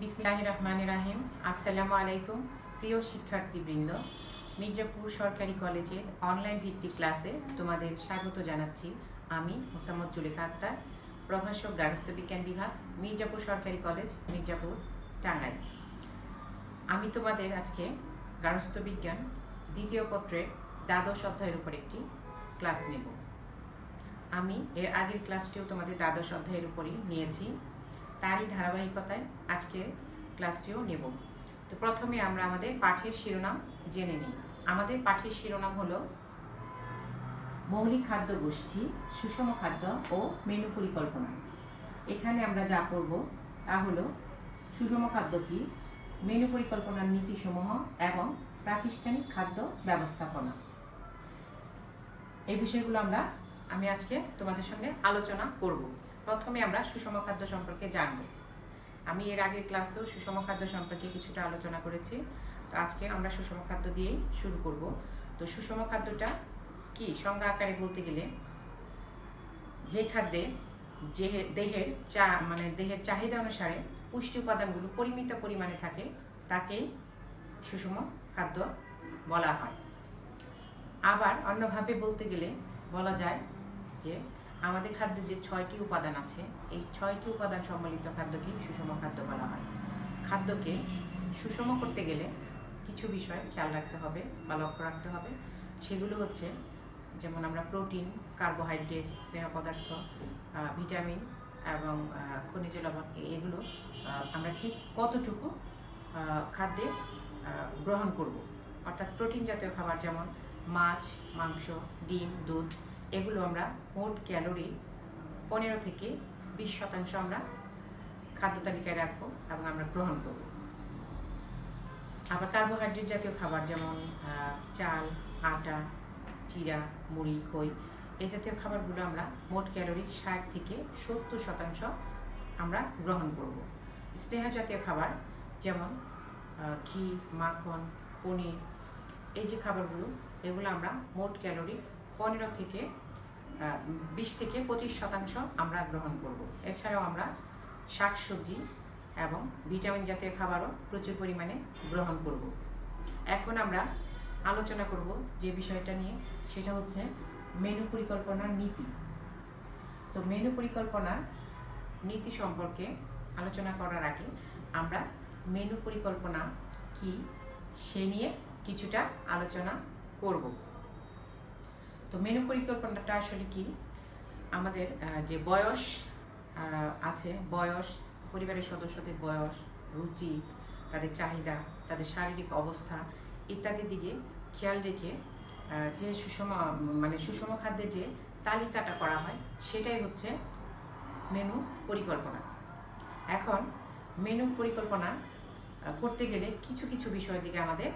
বিসমিল্লাহির রহমানির রহিম। আসসালামু আলাইকুম প্রিয় শিক্ষার্থীবৃন্দ। মির্জাপুর সরকারি কলেজের অনলাইন ভিত্তিক ক্লাসে তোমাদের স্বাগত জানাচ্ছি। আমি মোসাম্মদ জুলেখা আক্তার, প্রভাষক গার্হস্থ্য বিজ্ঞান বিভাগ, মির্জাপুর সরকারি কলেজ, মির্জাপুর, টাঙ্গাইল। আমি তোমাদের আজকে গার্হস্থ্য বিজ্ঞান দ্বিতীয় পত্রের দ্বাদশ অধ্যায়ের উপর একটি ক্লাস নেব। আমি এর আগের ক্লাসটিও তোমাদের দ্বাদশ অধ্যায়ের উপরই নিয়েছি, তারই ধারাবাহিকতায় আজকে ক্লাসটিও নেব। তো প্রথমে আমরা আমাদের পাঠের শিরোনাম জেনে নিই। আমাদের পাঠের শিরোনাম হলো মৌলিক খাদ্য গোষ্ঠী, সুষম খাদ্য ও মেনু পরিকল্পনা। এখানে আমরা যা পড়ব তা হলো সুষম খাদ্য কি, মেনু পরিকল্পনার নীতিসমূহ এবং প্রাতিষ্ঠানিক খাদ্য ব্যবস্থাপনা। এই বিষয়গুলো আমি আজকে তোমাদের সঙ্গে আলোচনা করব। প্রথমে আমরা সুষম খাদ্য সম্পর্কে জানব। আমি এর আগের ক্লাসেও সুষম খাদ্য সম্পর্কে কিছুটা আলোচনা করেছি, তো আজকে আমরা সুষম খাদ্য দিয়েই শুরু করব। তো সুষম খাদ্যটা কি, সংজ্ঞা আকারে বলতে গেলে যে খাদ্যে দেহের দেহের চাহিদা অনুসারে পুষ্টি উপাদানগুলো পরিমিত পরিমাণে থাকে তাকেই সুষম খাদ্য বলা হয়। আবার অন্যভাবে বলতে গেলে বলা যায় যে আমাদের খাদ্যে যে 6টি উপাদান আছে, এই 6টি উপাদান সম্মিলিত খাদ্যকে সুষম খাদ্য বলা হয়। খাদ্যকে সুষম করতে গেলে কিছু বিষয় খেয়াল রাখতে হবে বা লক্ষ্য রাখতে হবে। সেগুলো হচ্ছে যেমন আমরা প্রোটিন, কার্বোহাইড্রেট, স্নেহ পদার্থ, ভিটামিন এবং খনিজ লবণ, এগুলো আমরা ঠিক কতটুকু খাদ্যে গ্রহণ করব। অর্থাৎ প্রোটিন জাতীয় খাবার যেমন মাছ, মাংস, ডিম, দুধ, এগুলো আমরা মোট ক্যালোরি 15 থেকে 20% আমরা খাদ্য তালিকায় রাখবো এবং আমরা গ্রহণ করব। আবার কার্বোহাইড্রেট জাতীয় খাবার যেমন চাল, আটা, চিড়া, মুড়ি, খই, এই জাতীয় খাবারগুলো আমরা মোট ক্যালোরি 60 থেকে 70% আমরা গ্রহণ করব। স্নেহ জাতীয় খাবার যেমন ঘি, মাখন, পনির, এই যে খাবারগুলো, এগুলো আমরা মোট ক্যালোরি 15 থেকে 20 থেকে 25% আমরা গ্রহণ করব। এছাড়াও আমরা শাকসবজি এবং ভিটামিন জাতীয় খাবারও প্রচুর পরিমাণে গ্রহণ করব। এখন আমরা আলোচনা করব যে বিষয়টা নিয়ে, সেটা হচ্ছে মেনু পরিকল্পনার নীতি। তো মেনু পরিকল্পনার নীতি সম্পর্কে আলোচনা করার আগে আমরা মেনু পরিকল্পনা কি সে নিয়ে কিছুটা আলোচনা করব। তো মেনু পরিকল্পনাটা আসলে কি, আমাদের যে বয়স আছে, বয়স, পরিবারের সদস্যদের বয়স, রুচি, তাদের চাহিদা, তাদের শারীরিক অবস্থা ইত্যাদির দিকে খেয়াল রেখে যে সুষম খাদ্যের যে তালিকাটা করা হয় সেটাই হচ্ছে মেনু পরিকল্পনা। এখন মেনু পরিকল্পনা করতে গেলে কিছু কিছু বিষয়ের দিকে আমাদের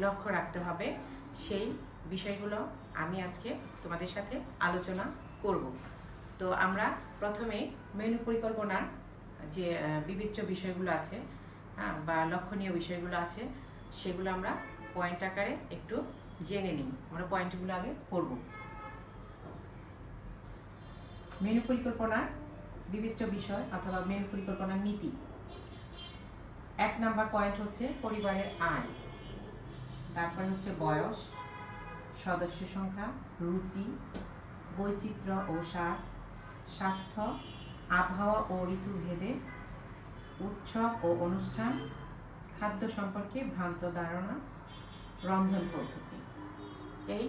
লক্ষ্য রাখতে হবে। সেই বিষয়গুলো আমি আজকে তোমাদের সাথে আলোচনা করব। তো আমরা প্রথমে মেনু পরিকল্পনার যে বিবেচ্য বিষয়গুলো আছে বা লক্ষণীয় বিষয়গুলো আছে, সেগুলো আমরা পয়েন্ট আকারে একটু জেনে নিই। আমরা পয়েন্টগুলো আগে পড়ব। মেনু পরিকল্পনার বিবেচ্য বিষয় অথবা মেনু পরিকল্পনার নীতি। 1 নাম্বার পয়েন্ট হচ্ছে পরিবারের আয়, তারপরে হচ্ছে বয়স, সদস্য সংখ্যা, রুচি, বৈচিত্র্য ও স্বাদ, স্বাস্থ্য, আবহাওয়া ও ঋতুভেদে, উৎসব ও অনুষ্ঠান, খাদ্য সম্পর্কে ভ্রান্ত ধারণা, রন্ধন পদ্ধতি। এই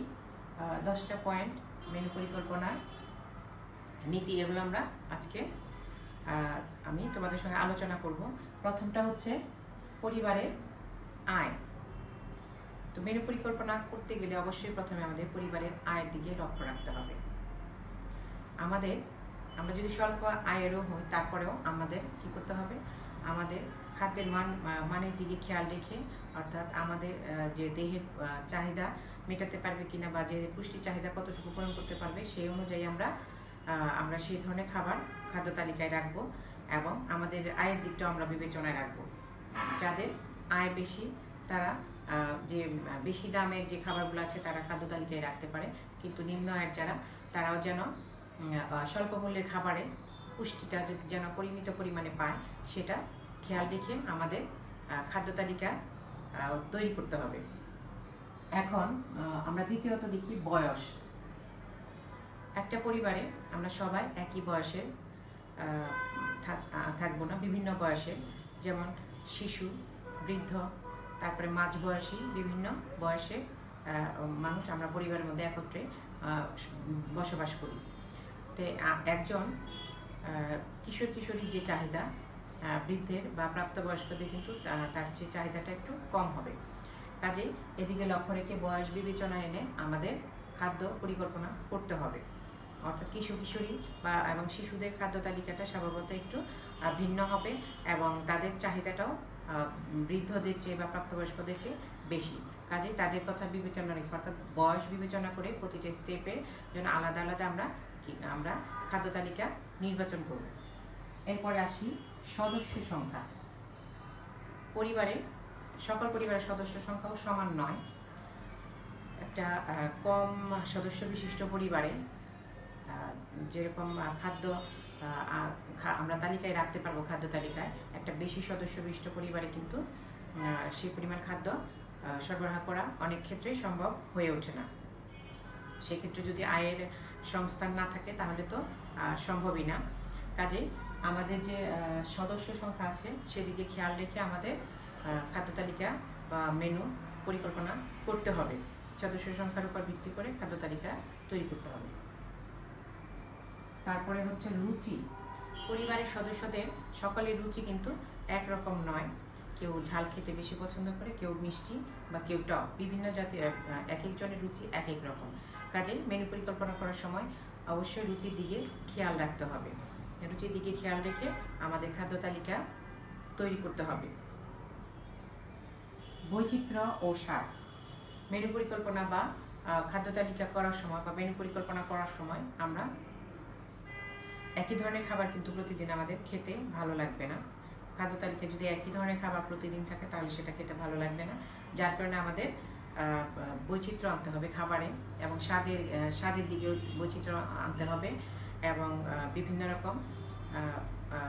10টা পয়েন্ট মেনু পরিকল্পনার নীতি। এগুলো আমরা আজকে আমি তোমাদের সঙ্গে আলোচনা করব। প্রথমটা হচ্ছে পরিবারের আয়। তো মেনু পরিকল্পনা করতে গেলে অবশ্যই প্রথমে আমাদের পরিবারের আয়ের দিকে লক্ষ্য রাখতে হবে। আমরা যদি স্বল্প আয়েরও হই, তারপরেও আমাদের কি করতে হবে, আমাদের খাদ্যের মানের দিকে খেয়াল রেখে, অর্থাৎ আমাদের যে দেহের চাহিদা মেটাতে পারবে কিনা বা যে পুষ্টি চাহিদা কতটুকু পূরণ করতে পারবে, সেই অনুযায়ী আমরা সেই ধরনের খাদ্য তালিকায় রাখবো এবং আমাদের আয়ের দিকটাও আমরা বিবেচনায় রাখবো। যাদের আয় বেশি তারা যে বেশি দামের যে খাবারগুলো আছে তারা খাদ্য তালিকায় রাখতে পারে, কিন্তু নিম্ন আয়ের যারা, তারাও যেন স্বল্প মূল্যের খাবারে পুষ্টিটা যেন পরিমিত পরিমাণে পায় সেটা খেয়াল রেখে আমাদের খাদ্য তালিকা তৈরি করতে হবে। এখন আমরা দ্বিতীয়ত দেখি বয়স। একটা পরিবারে আমরা সবাই একই বয়সে থাকবো না, বিভিন্ন বয়সে, যেমন শিশু, বৃদ্ধ, তারপরে মাঝবয়সী, বিভিন্ন বয়সে মানুষ আমরা পরিবারের মধ্যে একত্রে বসবাস করি। তো একজন কিশোর কিশোরীর যে চাহিদা বৃদ্ধের বা প্রাপ্তবয়স্কদের কিন্তু তার যে চাহিদাটা একটু কম হবে। কাজেই এদিকে লক্ষ্য রেখে বয়স বিবেচনা এনে আমাদের খাদ্য পরিকল্পনা করতে হবে। অর্থাৎ কিশোর কিশোরী এবং শিশুদের খাদ্য তালিকাটা স্বভাবত একটু ভিন্ন হবে এবং তাদের চাহিদাটাও বৃদ্ধদের চেয়ে বা প্রাপ্তবয়স্কদের চেয়ে বেশি। কাজেই তাদের কথা বিবেচনা রেখে, অর্থাৎ বয়স বিবেচনা করে প্রতিটা স্টেপের জন্য আলাদা আলাদা আমরা খাদ্য তালিকা নির্বাচন করব। এরপরে আসি সদস্য সংখ্যা। সকল পরিবারের সদস্য সংখ্যাও সমান নয়। একটা কম সদস্য বিশিষ্ট পরিবারে যেরকম খাদ্য আমরা তালিকায় রাখতে পারবো, খাদ্য তালিকায় একটা বেশি সদস্য বিশিষ্ট পরিবারে কিন্তু সেই পরিমাণ খাদ্য সরবরাহ করা অনেক ক্ষেত্রেই সম্ভব হয়ে ওঠে না। সেক্ষেত্রে যদি আয়ের সংস্থান না থাকে তাহলে তো সম্ভবই না। কাজেই আমাদের যে সদস্য সংখ্যা আছে সেদিকে খেয়াল রেখে আমাদের খাদ্য তালিকা বা মেনু পরিকল্পনা করতে হবে। সদস্য সংখ্যার উপর ভিত্তি করে খাদ্য তালিকা তৈরি করতে হবে। তারপরে হচ্ছে রুচি। পরিবারের সদস্যদের সকলের রুচি কিন্তু একরকম নয়। কেউ ঝাল খেতে বেশি পছন্দ করে, কেউ মিষ্টি বা কেউ টক, বিভিন্ন জাতীয় এক একজনের রুচি এক এক রকম। কাজেই মেনু পরিকল্পনা করার সময় অবশ্যই রুচির দিকে খেয়াল রাখতে হবে। রুচির দিকে খেয়াল রেখে আমাদের খাদ্য তালিকা তৈরি করতে হবে। বৈচিত্র্য ও স্বাদ। মেনু পরিকল্পনা বা খাদ্য তালিকা করার সময় বা মেনু পরিকল্পনা করার সময় আমরা একই ধরনের খাবার কিন্তু প্রতিদিন আমাদের খেতে ভালো লাগবে না। খাদ্য তালিকায় যদি একই ধরনের খাবার প্রতিদিন থাকে তাহলে সেটা খেতে ভালো লাগবে না। যার কারণে আমাদের বৈচিত্র্য আনতে হবে খাবারে, এবং স্বাদের দিকেও বৈচিত্র্য আনতে হবে, এবং বিভিন্ন রকম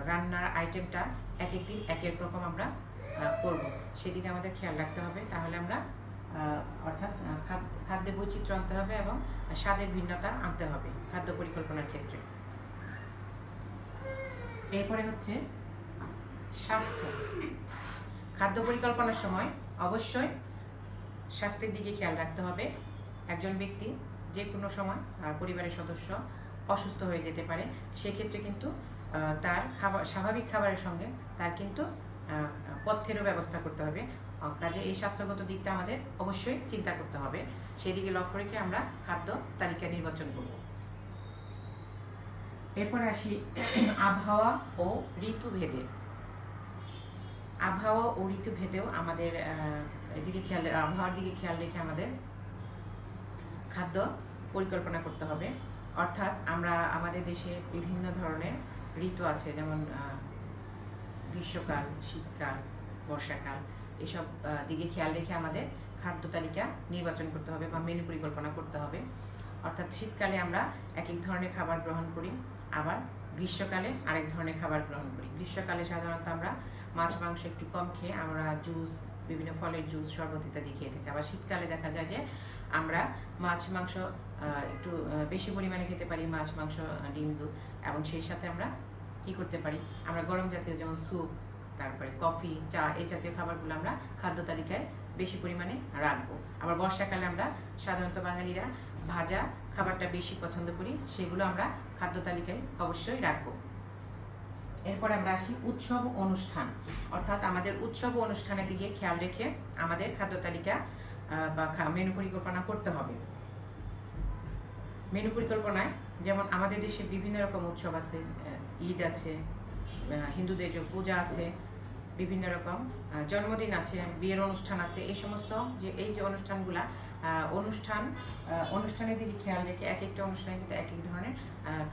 রান্নার আইটেমটা এক এক দিন এক এক রকম আমরা করব, সেদিকে আমাদের খেয়াল রাখতে হবে। তাহলে আমরা অর্থাৎ খাদ্যে বৈচিত্র্য আনতে হবে এবং স্বাদের ভিন্নতা আনতে হবে খাদ্য পরিকল্পনার ক্ষেত্রে। এরপরে হচ্ছে স্বাস্থ্য। খাদ্য পরিকল্পনার সময় অবশ্যই স্বাস্থ্যের দিকে খেয়াল রাখতে হবে। একজন ব্যক্তি যে কোনো সময় পরিবারের সদস্য অসুস্থ হয়ে যেতে পারে, সেক্ষেত্রে কিন্তু তার স্বাভাবিক খাবারের সঙ্গে তার কিন্তু পথ্যেরও ব্যবস্থা করতে হবে। কাজে এই স্বাস্থ্যগত দিকটা আমাদের অবশ্যই চিন্তা করতে হবে। সেদিকে লক্ষ্য রেখে আমরা খাদ্য তালিকা নির্বাচন করব। এরপরে আসি আবহাওয়া ও ঋতুভেদে। আবহাওয়া ও ঋতুভেদেও আমাদের আবহাওয়ার দিকে খেয়াল রেখে আমাদের খাদ্য পরিকল্পনা করতে হবে। অর্থাৎ আমাদের দেশে বিভিন্ন ধরনের ঋতু আছে, যেমন গ্রীষ্মকাল, শীতকাল, বর্ষাকাল। এসব দিকে খেয়াল রেখে আমাদের খাদ্য তালিকা নির্বাচন করতে হবে বা মেনু পরিকল্পনা করতে হবে। অর্থাৎ শীতকালে আমরা এক এক ধরনের খাবার গ্রহণ করি, আবার গ্রীষ্মকালে আরেক ধরনের খাবার গ্রহণ করি। গ্রীষ্মকালে সাধারণত আমরা মাছ মাংস একটু কম খেয়ে আমরা জুস, বিভিন্ন ফলের জুস, শরবত ইত্যাদি খেয়ে থাকি। আবার শীতকালে দেখা যায় যে আমরা মাছ মাংস একটু বেশি পরিমাণে খেতে পারি, মাছ মাংস, ডিম, দুধ, এবং সেই সাথে আমরা কি করতে পারি, আমরা গরম জাতীয় যেমন স্যুপ, তারপরে কফি, চা, এই জাতীয় খাবারগুলো আমরা খাদ্য তালিকায় বেশি পরিমাণে রাখবো। আবার বর্ষাকালে আমরা সাধারণত বাঙালিরা ভাজা খাবারটা বেশি পছন্দ করি, সেগুলো আমরা খাদ্য তালিকায় অবশ্যই রাখবো। এরপর আমরা আসি উৎসব অনুষ্ঠান। অর্থাৎ আমাদের উৎসব অনুষ্ঠানের দিকে খেয়াল রেখে আমাদের খাদ্য তালিকা বা মেনু পরিকল্পনা করতে হবে। মেনু পরিকল্পনায় যেমন আমাদের দেশে বিভিন্ন রকম উৎসব আছে, ঈদ আছে, হিন্দুদের যে পূজা আছে, বিভিন্ন রকম জন্মদিন আছে, বিয়ের অনুষ্ঠান আছে। এই সমস্ত এই যে অনুষ্ঠানগুলা অনুষ্ঠানের দিকে খেয়াল রেখে এক একটা অনুষ্ঠানে কিন্তু এক এক ধরনের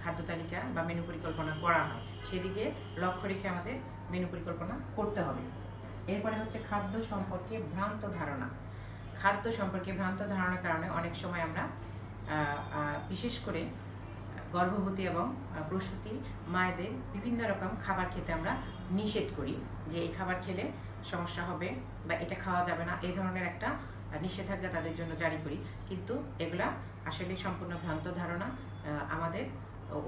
খাদ্য তালিকা বা মেনু পরিকল্পনা করা হয়, সেদিকে লক্ষ্য রেখে আমাদের মেনু পরিকল্পনা করতে হবে। এরপরে হচ্ছে খাদ্য সম্পর্কে ভ্রান্ত ধারণা। খাদ্য সম্পর্কে ভ্রান্ত ধারণার কারণে অনেক সময় আমরা বিশেষ করে গর্ভবতী এবং প্রসূতি মায়েদের বিভিন্ন রকম খাবার খেতে আমরা নিষেধ করি, যে এই খাবার খেলে সমস্যা হবে বা এটা খাওয়া যাবে না, এই ধরনের একটা নিষেধাজ্ঞা তাদের জন্য জারি করি। কিন্তু এগুলা আসলে সম্পূর্ণ ভ্রান্ত ধারণা। আমাদের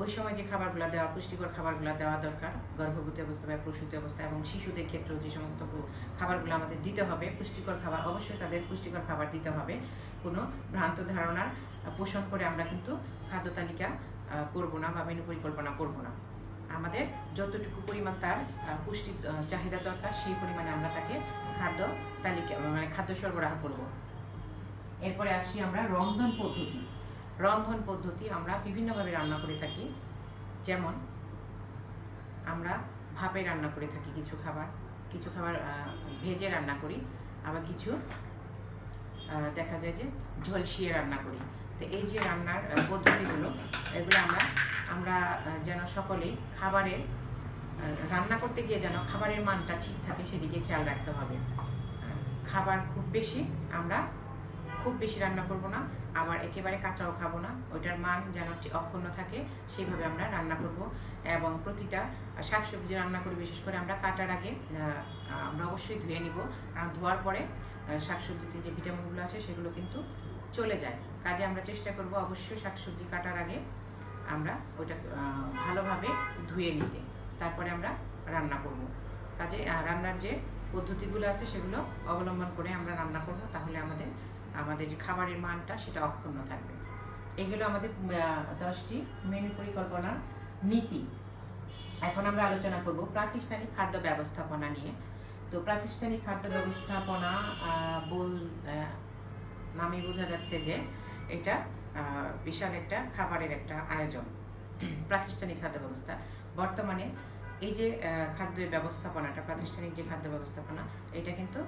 ওই সময় যে খাবারগুলো দেওয়া, পুষ্টিকর খাবারগুলো দেওয়া দরকার গর্ভবতী অবস্থা বা প্রসূতি অবস্থা এবং শিশুদের ক্ষেত্রেও যে সমস্ত খাবারগুলো আমাদের দিতে হবে, পুষ্টিকর খাবার, অবশ্যই তাদের পুষ্টিকর খাবার দিতে হবে। কোনো ভ্রান্ত ধারণার পোষণ করে আমরা কিন্তু খাদ্য তালিকা করব না বা মেনু পরিকল্পনা করব না। আমাদের যতটুকু পরিমাণ তার পুষ্টি চাহিদা দরকার সেই পরিমাণে আমরা তাকে খাদ্য তালিকা মানে খাদ্য সরবরাহ করব। এরপরে আসি আমরা রন্ধন পদ্ধতি। রন্ধন পদ্ধতি আমরা বিভিন্নভাবে রান্না করে থাকি। যেমন আমরা ভাপে রান্না করে থাকি কিছু খাবার ভেজে রান্না করি, আবার কিছু দেখা যায় যে ঝলসিয়ে রান্না করি। তো এই যে রান্নার পদ্ধতিগুলো, এগুলো আমরা যেন সকলেই খাবারের রান্না করতে গিয়ে যেন খাবারের মানটা ঠিক থাকে সেদিকে খেয়াল রাখতে হবে। খাবার খুব বেশি রান্না করব না, আবার একেবারে কাঁচাও খাবো না, ওইটার মান যেন অক্ষুণ্ণ থাকে সেইভাবে আমরা রান্না করব। এবং প্রতিটা শাকসবজি রান্না করি, বিশেষ করে আমরা কাটার আগে আমরা অবশ্যই ধুয়ে নিব, কারণ ধোয়ার পরে শাকসবজিতে যে ভিটামিনগুলো আছে সেগুলো কিন্তু চলে যায়। কাজে আমরা চেষ্টা করব অবশ্যই শাকসবজি কাটার আগে আমরা ওইটা ভালোভাবে ধুয়ে নিতে, তারপরে আমরা রান্না করব। কাজে রান্নার যে পদ্ধতিগুলো আছে সেগুলো অবলম্বন করে আমরা রান্না করব, তাহলে আমাদের যে খাবারের মানটা সেটা অক্ষুণ্ণ থাকবে। এগুলো আমাদের 10টি মেনু পরিকল্পনার নীতি। এখন আমরা আলোচনা করব প্রাতিষ্ঠানিক খাদ্য ব্যবস্থাপনা নিয়ে। তো প্রাতিষ্ঠানিক খাদ্য ব্যবস্থাপনা নামে বোঝা যাচ্ছে যে এটা বিশাল একটা খাবারের একটা আয়োজন। প্রাতিষ্ঠানিক খাদ্য ব্যবস্থা বর্তমানে এই যে খাদ্য ব্যবস্থাপনাটা, প্রাতিষ্ঠানিক যে খাদ্য ব্যবস্থাপনা, এটা কিন্তু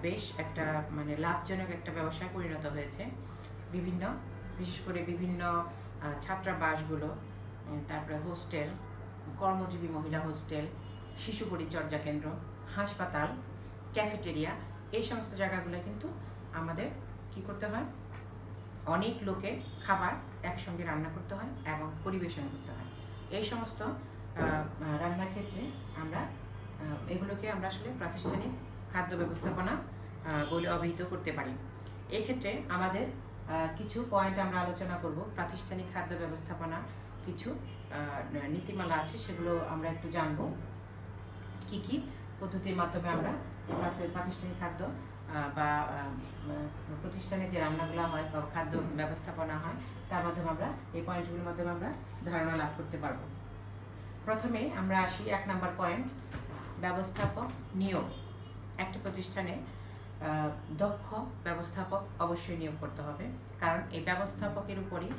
বেশ একটা মানে লাভজনক একটা ব্যবসায় পরিণত হয়েছে। বিশেষ করে বিভিন্ন ছাত্রাবাসগুলো, তারপরে হোস্টেল, কর্মজীবী মহিলা হোস্টেল, শিশু পরিচর্যা কেন্দ্র, হাসপাতাল, ক্যাফেটেরিয়া, এই সমস্ত জায়গাগুলো কিন্তু আমাদের কি করতে হয়, অনেক লোকের খাবার একসঙ্গে রান্না করতে হয় এবং পরিবেশন করতে হয়। এই সমস্ত রান্নার ক্ষেত্রে এগুলোকে আমরা আসলে প্রাতিষ্ঠানিক খাদ্য ব্যবস্থাপনা বলে অভিহিত করতে পারি। এই ক্ষেত্রে আমাদের কিছু পয়েন্ট আমরা আলোচনা করব। প্রাতিষ্ঠানিক খাদ্য ব্যবস্থাপনা কিছু নীতিমালা আছে, সেগুলো আমরা একটু জানবো। কি পদ্ধতির মাধ্যমে আমরা প্রাতিষ্ঠানিক খাদ্য বা প্রতিষ্ঠানে যে রান্নাগুলো হয় বা খাদ্য ব্যবস্থাপনা হয় তার মাধ্যমে আমরা এই পয়েন্টগুলোর মাধ্যমে আমরা ধারণা লাভ করতে পারবো। প্রথমে আমরা আসি 1 নম্বর পয়েন্ট, ব্যবস্থাপক নিয়োগ। একটা প্রতিষ্ঠানে দক্ষ ব্যবস্থাপক অবশ্যই নিয়োগ করতে হবে, কারণ এই ব্যবস্থাপকের উপরই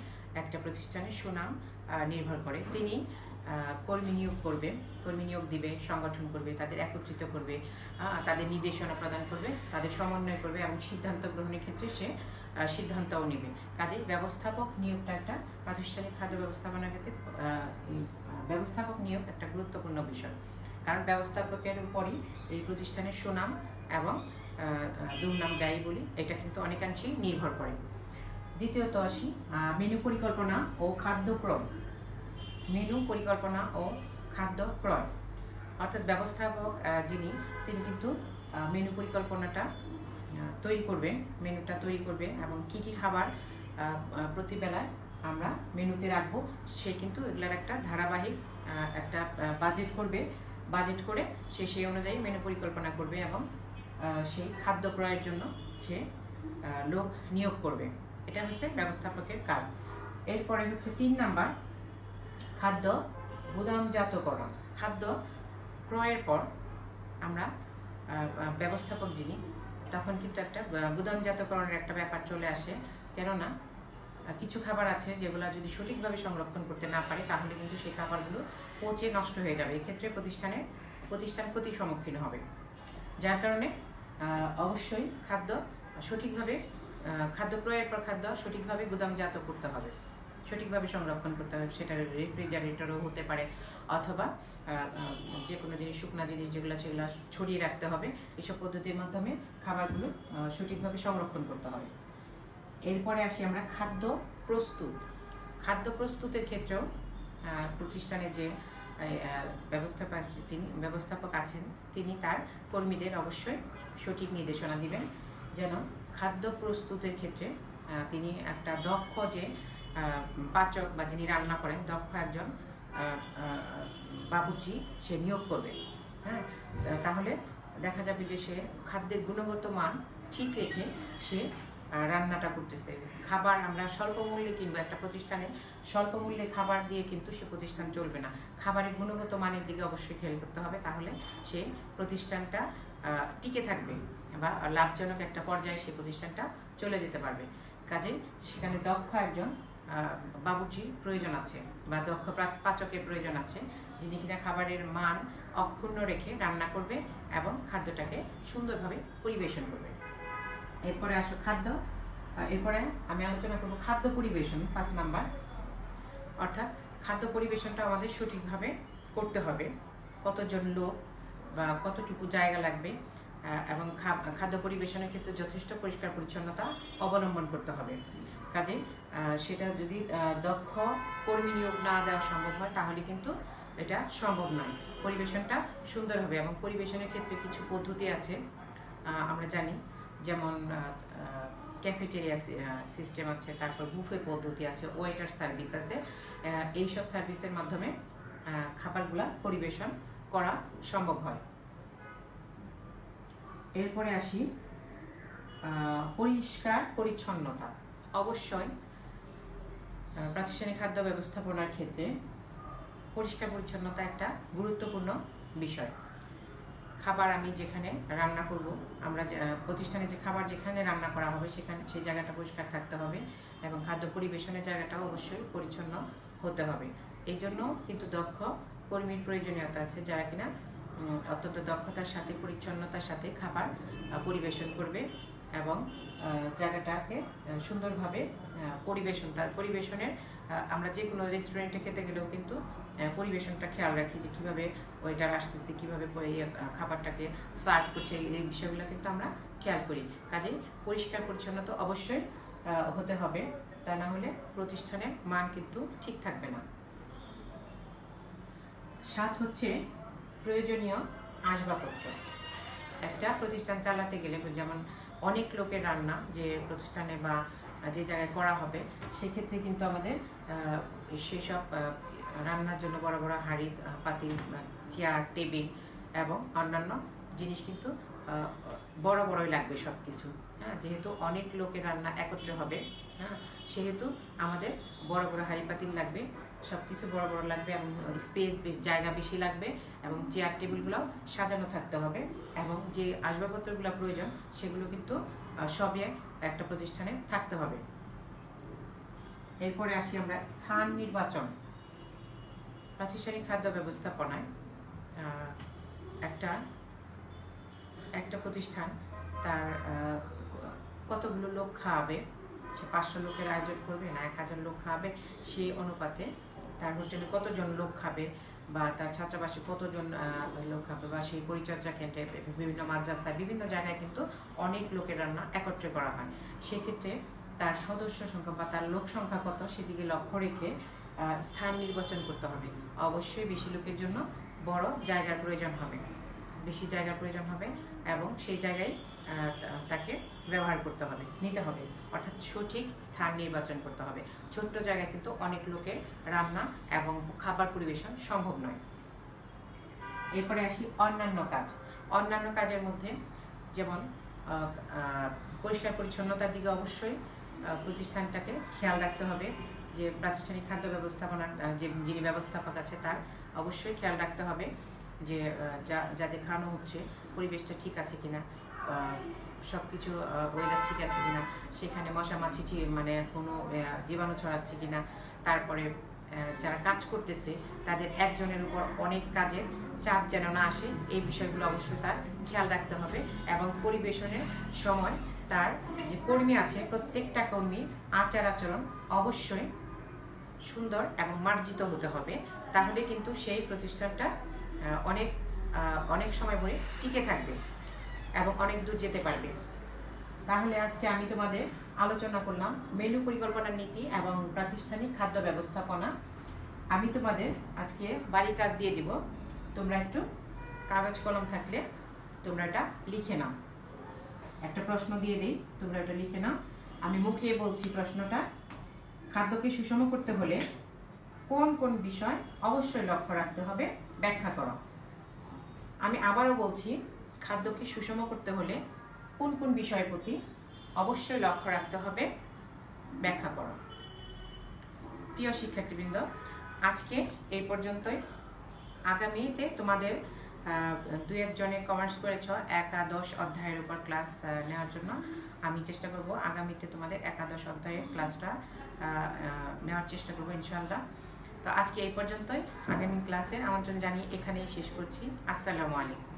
একটা প্রতিষ্ঠানের সুনাম নির্ভর করে। তিনি কর্মী নিয়োগ দিবে, সংগঠন করবে, তাদের একত্রিত করবে, তাদের নির্দেশনা প্রদান করবে, তাদের সমন্বয় করবে এবং সিদ্ধান্ত গ্রহণের ক্ষেত্রে সে সিদ্ধান্তও নেবে। কাজেই ব্যবস্থাপক নিয়োগটা একটা প্রাতিষ্ঠানিক খাদ্য ব্যবস্থাপনার ক্ষেত্রে ব্যবস্থাপক নিয়োগ একটা গুরুত্বপূর্ণ বিষয়, কারণ ব্যবস্থাপকের উপরই এই প্রতিষ্ঠানের সুনাম এবং দুর্নাম যাই বলি, এটা কিন্তু অনেকাংশেই নির্ভর করে। দ্বিতীয়ত আসি মেনু পরিকল্পনা ও খাদ্য ক্রয়। মেনু পরিকল্পনা ও খাদ্য ক্রয় অর্থাৎ ব্যবস্থাপক তিনি কিন্তু মেনু পরিকল্পনাটা মেনুটা তৈরি করবে এবং কি খাবার প্রতিবেলায় আমরা মেনুতে রাখবো, সে কিন্তু এগুলার একটা ধারাবাহিক একটা বাজেট করে সে সেই অনুযায়ী মেনু পরিকল্পনা করবে এবং সেই খাদ্য ক্রয়ের জন্য সে লোক নিয়োগ করবে। এটা হচ্ছে ব্যবস্থাপকের কাজ। এরপরে হচ্ছে 3 নাম্বার, খাদ্য গুদামজাতকরণ। খাদ্য ক্রয়ের পর আমরা ব্যবস্থাপক যিনি, তখন কিন্তু একটা গুদামজাতকরণের একটা ব্যাপার চলে আসে। কেননা কিছু খাবার আছে যেগুলো যদি সঠিকভাবে সংরক্ষণ করতে না পারে তাহলে কিন্তু সেই খাবারগুলো পচে নষ্ট হয়ে যাবে। এক্ষেত্রে প্রতিষ্ঠান ক্ষতির সম্মুখীন হবে। যার কারণে অবশ্যই খাদ্য ক্রয়ের পর খাদ্য সঠিকভাবে গুদামজাত করতে হবে, সঠিকভাবে সংরক্ষণ করতে হবে। সেটা রেফ্রিজারেটরও হতে পারে, অথবা যে কোনো জিনিস, শুকনা জিনিস যেগুলো সেগুলো ছড়িয়ে রাখতে হবে। এইসব পদ্ধতির মাধ্যমে খাবারগুলো সঠিকভাবে সংরক্ষণ করতে হবে। এরপরে আসি আমরা খাদ্য প্রস্তুত। খাদ্য প্রস্তুতের ক্ষেত্রেও প্রতিষ্ঠানের যে ব্যবস্থাপক আছেন তিনি তার কর্মীদের অবশ্যই সঠিক নির্দেশনা দিবেন, যেন খাদ্য প্রস্তুতের ক্ষেত্রে তিনি একটা দক্ষ যে পাচক বা যিনি রান্না করেন দক্ষ একজন বাবুর্চি সে নিয়োগ করবে। হ্যাঁ, তাহলে দেখা যাবে যে সে খাদ্যের গুণগত মান ঠিক রেখে সে রান্নাটা করতেছে। খাবার আমরা স্বল্প মূল্যে কিনবো, একটা প্রতিষ্ঠানে স্বল্প মূল্যে খাবার দিয়ে কিন্তু সে প্রতিষ্ঠান চলবে না। খাবারের গুণগত মানের দিকে অবশ্যই খেয়াল করতে হবে, তাহলে সে প্রতিষ্ঠানটা টিকে থাকবে বা লাভজনক একটা পর্যায়ে সে প্রতিষ্ঠানটা চলে যেতে পারবে। কাজেই সেখানে দক্ষ একজন বাবুর্চির প্রয়োজন আছে বা দক্ষ পাচকের প্রয়োজন আছে, যিনি কিনা খাবারের মান অক্ষুণ্ণ রেখে রান্না করবে এবং খাদ্যটাকে সুন্দরভাবে পরিবেশন করবে। এরপরে আসো খাদ্য। এরপরে আমি আলোচনা করব খাদ্য পরিবেশন 5 নাম্বার। অর্থাৎ খাদ্য পরিবেশনটা আমাদের সঠিকভাবে করতে হবে। কতজন লোক বা কতটুকু জায়গা লাগবে এবং খাদ্য পরিবেশনের ক্ষেত্রে যথেষ্ট পরিষ্কার পরিচ্ছন্নতা অবলম্বন করতে হবে। কাজে সেটা যদি দক্ষ কর্মী নিয়োগ না দেওয়া সম্ভব হয় তাহলে কিন্তু এটা সম্ভব নয়। পরিবেশনটা সুন্দর হবে এবং পরিবেশনের ক্ষেত্রে কিছু পদ্ধতি আছে আমরা জানি, যেমন ক্যাফেটেরিয়া সিস্টেম আছে, তারপর বুফে পদ্ধতি আছে, ওয়েটার সার্ভিস আছে। এইসব সার্ভিসের মাধ্যমে খাবারগুলা পরিবেশন করা সম্ভব হয়। এরপরে আসি পরিষ্কার পরিচ্ছন্নতা। অবশ্যই প্রাতিষ্ঠানিক খাদ্য ব্যবস্থাপনার ক্ষেত্রে পরিষ্কার পরিচ্ছন্নতা একটা গুরুত্বপূর্ণ বিষয়। খাবার আমি যেখানে রান্না করব, আমরা প্রতিষ্ঠানে যে খাবার যেখানে রান্না করা হবে সেখানে সেই জায়গাটা পরিষ্কার থাকতে হবে এবং খাদ্য পরিবেশনের জায়গাটাও অবশ্যই পরিচ্ছন্ন হতে হবে। এই জন্য কিন্তু দক্ষ কর্মীর প্রয়োজনীয়তা আছে, যারা কিনা অত্যন্ত দক্ষতার সাথে পরিচ্ছন্নতার সাথে খাবার পরিবেশন করবে এবং জায়গাটাকে সুন্দরভাবে পরিবেশনের আমরা যে কোনো রেস্টুরেন্টে খেতে গেলেও কিন্তু পরিবেশনটা খেয়াল রাখি যে কীভাবে ওয়েটার আসতেছে, কীভাবে খাবারটাকে সার্ভ করছে, এই বিষয়গুলো কিন্তু আমরা খেয়াল করি। কাজেই পরিষ্কার পরিচ্ছন্নতা অবশ্যই হতে হবে, তা না হলে প্রতিষ্ঠানের মান কিন্তু ঠিক থাকবে না। 7 হচ্ছে প্রয়োজনীয় আসবাবপত্র। একটা প্রতিষ্ঠান চালাতে গেলে, যেমন অনেক লোকের রান্না যে প্রতিষ্ঠানে বা যে জায়গায় করা হবে, সেক্ষেত্রে কিন্তু আমাদের সেসব রান্নার জন্য বড় বড় হাঁড়ি পাতিল, চেয়ার, টেবিল এবং অন্যান্য জিনিস কিন্তু বড় বড়ই লাগবে সব কিছু। হ্যাঁ, যেহেতু অনেক লোকের রান্না একত্রে হবে, হ্যাঁ, সেহেতু আমাদের বড় বড় হাঁড়ি পাতিল লাগবে, সব কিছু বড় বড় লাগবে এবং জায়গা বেশি লাগবে এবং চেয়ার টেবিলগুলোও সাজানো থাকতে হবে এবং যে আসবাবপত্রগুলো প্রয়োজন সেগুলো কিন্তু সবই একটা প্রতিষ্ঠানে থাকতে হবে। এরপরে আসি আমরা স্থান নির্বাচন। প্রাতিষ্ঠানিক খাদ্য ব্যবস্থাপনায় একটা প্রতিষ্ঠান তার কতগুলো লোক খাওয়াবে, সে 500 লোকের আয়োজন করবে না 1000 লোক খাওয়াবে, সেই অনুপাতে তার হোটেলে কতজন লোক খাবে বা তার ছাত্রাবাসে কতজন লোক খাবে বা সেই পরিচর্যা কেন্দ্রে বিভিন্ন মাদ্রাসায় বিভিন্ন জায়গায় কিন্তু অনেক লোকের রান্না একত্রে করা হয়। সেক্ষেত্রে তার সদস্য সংখ্যা বা তার লোক সংখ্যা কত সেদিকে লক্ষ্য রেখে স্থান নির্বাচন করতে হবে। অবশ্যই বেশি লোকের জন্য বড় জায়গার প্রয়োজন হবে, বেশি জায়গার প্রয়োজন হবে এবং সেই জায়গায় তাকে ব্যবহার করতে হবে, নিতে হবে, অর্থাৎ সঠিক স্থান নির্বাচন করতে হবে। ছোট্ট জায়গায় কিন্তু অনেক লোকের রান্না এবং খাবার পরিবেশন সম্ভব নয়। এরপরে আসি অন্যান্য কাজ। অন্যান্য কাজের মধ্যে যেমন পরিষ্কার পরিচ্ছন্নতার দিকে অবশ্যই প্রতিষ্ঠানটাকে খেয়াল রাখতে হবে, যে প্রাতিষ্ঠানিক খাদ্য ব্যবস্থাপনার যিনি ব্যবস্থাপক আছে তার অবশ্যই খেয়াল রাখতে হবে যে যাদের খাওয়ানো হচ্ছে পরিবেশটা ঠিক আছে কিনা, সব কিছু ওয়েদার ঠিক আছে কিনা, সেখানে মশা মাছি মানে কোনো জীবাণু ছড়াচ্ছে কিনা, তারপরে যারা কাজ করতেছে তাদের একজনের উপর অনেক কাজের চাপ যেন না আসে, এই বিষয়গুলো অবশ্যই তার খেয়াল রাখতে হবে এবং পরিবেশনের সময় তার যে কর্মী আছে প্রত্যেকটা কর্মীর আচার আচরণ অবশ্যই সুন্দর এবং মার্জিত হতে হবে, তাহলে কিন্তু সেই প্রতিষ্ঠানটা অনেক সময় ধরে টিকে থাকবে এবং অনেক দূর যেতে পারবে। তাহলে আজকে আমি তোমাদের আলোচনা করলাম মেনু পরিকল্পনার নীতি এবং প্রাতিষ্ঠানিক খাদ্য ব্যবস্থাপনা। আমি তোমাদের আজকে বাড়ির কাজ দিয়ে দিব, তোমরা একটু কাগজ কলম থাকলে তোমরা এটা লিখে নাও। একটা প্রশ্ন দিয়ে দিই, তোমরা এটা লিখে নাও। আমি মুখে বলছি প্রশ্নটা। খাদ্যকে সুষম করতে হলে কোন কোন বিষয় অবশ্যই লক্ষ্য রাখতে হবে, ব্যাখ্যা করো। আমি আবারও বলছি, খাদ্যকে সুষম করতে হলে কোন কোন বিষয়ের প্রতি অবশ্যই লক্ষ্য রাখতে হবে, ব্যাখ্যা করো। প্রিয় শিক্ষার্থীবৃন্দ, আজকে এই পর্যন্তই। আগামীতে তোমাদের দু একজনে কমার্স করেছ একাদশ অধ্যায়ের উপর ক্লাস নেওয়ার জন্য আমি চেষ্টা করব। আগামীতে তোমাদের একাদশ অধ্যায়ের ক্লাসটা নেওয়ার চেষ্টা করবো ইনশাআল্লাহ। তো আজকে এই পর্যন্তই। আগামী ক্লাসের আমন্ত্রণ জানিয়ে এখানেই শেষ করছি। আসসালামু আলাইকুম।